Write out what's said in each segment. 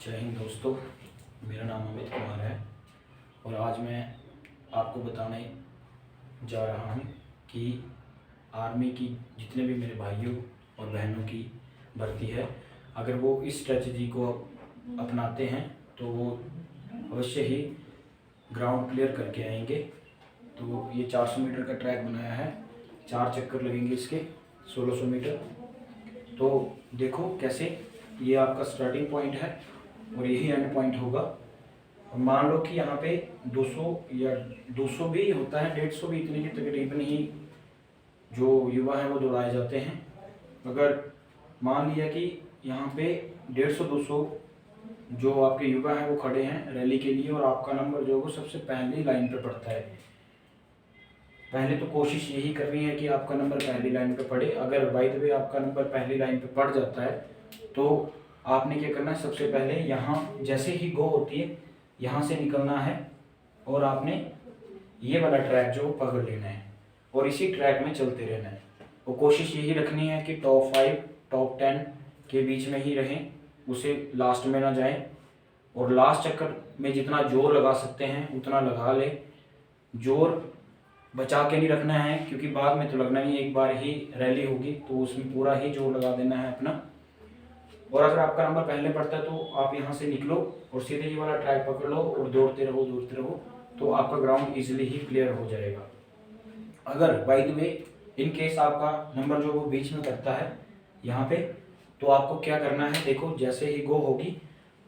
जय हिंद दोस्तों, मेरा नाम अमित कुमार है और आज मैं आपको बताने जा रहा हूँ कि आर्मी की जितने भी मेरे भाइयों और बहनों की भर्ती है, अगर वो इस स्ट्रेटजी को अपनाते हैं तो वो अवश्य ही ग्राउंड क्लियर करके आएंगे। तो ये 400 मीटर का ट्रैक बनाया है, 4 चक्कर लगेंगे इसके 1600 मीटर। तो देखो कैसे ये आपका स्टार्टिंग पॉइंट है और यही एंड पॉइंट होगा। और मान लो कि यहाँ पे 200 या 200 भी होता है, 150 भी, इतने के तकरीबन ही जो युवा हैं वो दौड़ाए जाते हैं। अगर मान लिया कि यहाँ पे 150-200 जो आपके युवा हैं वो खड़े हैं रैली के लिए और आपका नंबर जो है वो सबसे पहली लाइन पे पड़ता है, पहले तो कोशिश यही करनी है कि आपका नंबर पहली लाइन पे पड़े। अगर बाय द वे आपका नंबर पहली लाइन पे पड़ जाता है तो आपने क्या करना है, सबसे पहले यहाँ जैसे ही गो होती है यहाँ से निकलना है और आपने ये वाला ट्रैक जो पकड़ लेना है और इसी ट्रैक में चलते रहना है। और कोशिश यही रखनी है कि टॉप 5 टॉप 10 के बीच में ही रहें, उसे लास्ट में ना जाएं। और लास्ट चक्कर में जितना जोर लगा सकते हैं उतना लगा ले, जोर बचा के नहीं रखना है क्योंकि बाद में तो लगना नहीं, एक बार ही रैली होगी तो उसमें पूरा ही जोर लगा देना है अपना। और अगर आपका नंबर पहले पड़ता है तो आप यहाँ से निकलो और सीधे ये वाला ट्रैक पकड़ लो और दौड़ते रहो तो आपका ग्राउंड इजीली ही क्लियर हो जाएगा। अगर by the way in case आपका नंबर जो वो बीच में करता है यहाँ पे, तो आपको क्या करना है, देखो जैसे ही गो होगी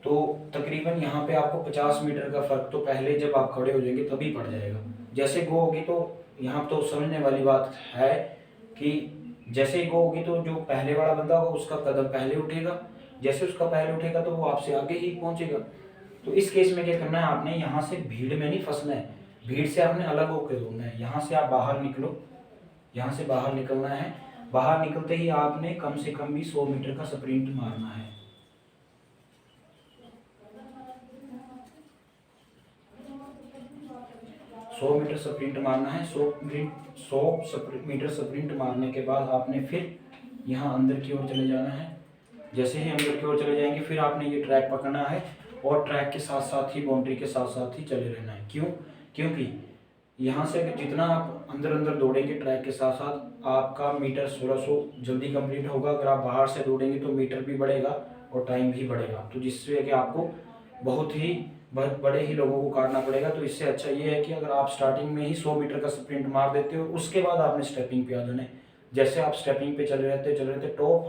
तो तकरीबन यहाँ पे आपको 50 मीटर का फर्क तो पहले जब आप खड़े हो जाएंगे तभी पड़ जाएगा। जैसे गो होगी तो यहाँ तो समझने वाली बात है कि जैसे ही गो होगी तो जो पहले वाला बंदा होगा उसका कदम पहले उठेगा, जैसे उसका पहले उठेगा तो वो आपसे आगे ही पहुंचेगा। तो इस केस में क्या करना है, आपने यहाँ से भीड़ में नहीं फंसना है, भीड़ से आपने अलग होकर दौड़ना है। यहाँ से आप बाहर निकलो, यहाँ से बाहर निकलना है, बाहर निकलते ही आपने कम से कम भी 100 मीटर का स्प्रिंट मारना है। सौ मीटर स्प्रिंट मारना है। 100 मीटर स्प्रिंट मारने के बाद आपने फिर यहाँ अंदर की ओर चले जाना है। जैसे ही अंदर की ओर चले जाएंगे फिर आपने ये ट्रैक पकड़ना है और ट्रैक के साथ साथ ही बाउंड्री के साथ साथ ही चले रहना है। क्योंकि यहाँ से जितना आप अंदर दौड़ेंगे ट्रैक के साथ साथ आपका मीटर 1600 जल्दी कंप्लीट होगा। अगर आप बाहर से दौड़ेंगे तो मीटर भी बढ़ेगा और टाइम भी बढ़ेगा, तो जिससे कि आपको बहुत बड़े ही लोगों को काटना पड़ेगा। तो इससे अच्छा ये है कि अगर आप स्टार्टिंग में ही 100 मीटर का स्प्रिंट मार देते हो, उसके बाद आपने स्टेपिंग पे आ जाना है। जैसे आप स्टेपिंग पे चले रहते टॉप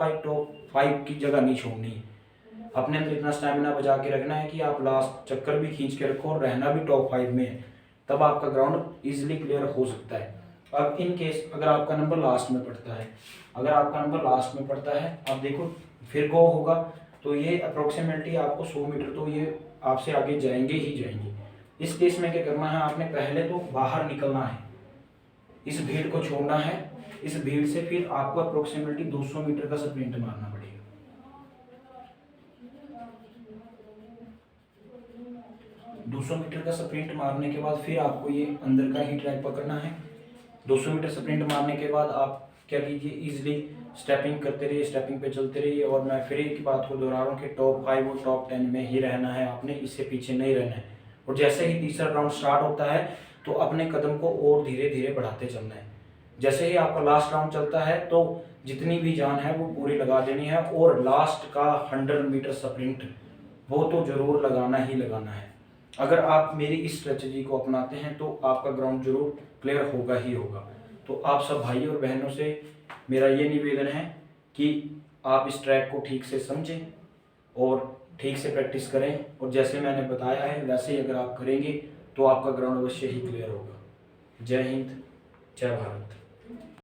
5 की जगह नहीं छोड़नी है। अपने अंदर इतना स्टैमिना बचा के रखना है कि आप लास्ट चक्कर भी खींच के रखो और रहना भी टॉप 5 में है, तब आपका ग्राउंड इजीली क्लियर हो सकता है। अब इन केस अगर आपका नंबर लास्ट में पड़ता है, अब देखो फिर गो होगा तो ये अप्रोक्सीमेटली आपको 100 मीटर तो ये आपसे आगे जाएंगे ही जाएंगे। इस केस में क्या करना है, आपने पहले तो बाहर निकलना है, इस भीड़ को छोड़ना है। इस भीड़ से फिर आपको अप्रोक्सीमेटली 200 मीटर का स्प्रिंट मारना पड़ेगा। 200 मीटर का स्प्रिंट मारने के बाद फिर आपको ये अंदर का ही ट्रैक पकड़ना है। 200 मीटर स्प्रिंट मारने के बाद आप क्या कीजिए, इजीली स्टेपिंग करते रहिए, स्टेपिंग पे चलते रहिए। और मैं फिर एक बात को दोहरा रहा हूँ कि टॉप 5 और टॉप 10 में ही रहना है आपने, इससे पीछे नहीं रहना है। और जैसे ही तीसरा राउंड स्टार्ट होता है तो अपने कदम को और धीरे धीरे बढ़ाते चलना है। जैसे ही आपका लास्ट राउंड चलता है तो जितनी भी जान है वो पूरी लगा देनी है और लास्ट का 100 मीटर स्प्रिंट वो तो जरूर लगाना ही लगाना है। अगर आप मेरी इस स्ट्रेटजी को अपनाते हैं तो आपका ग्राउंड जरूर क्लियर होगा ही होगा। तो आप सब भाई और बहनों से मेरा ये निवेदन है कि आप इस ट्रैक को ठीक से समझें और ठीक से प्रैक्टिस करें, और जैसे मैंने बताया है वैसे ही अगर आप करेंगे तो आपका ग्राउंड अवश्य ही क्लियर होगा। जय हिंद, जय भारत।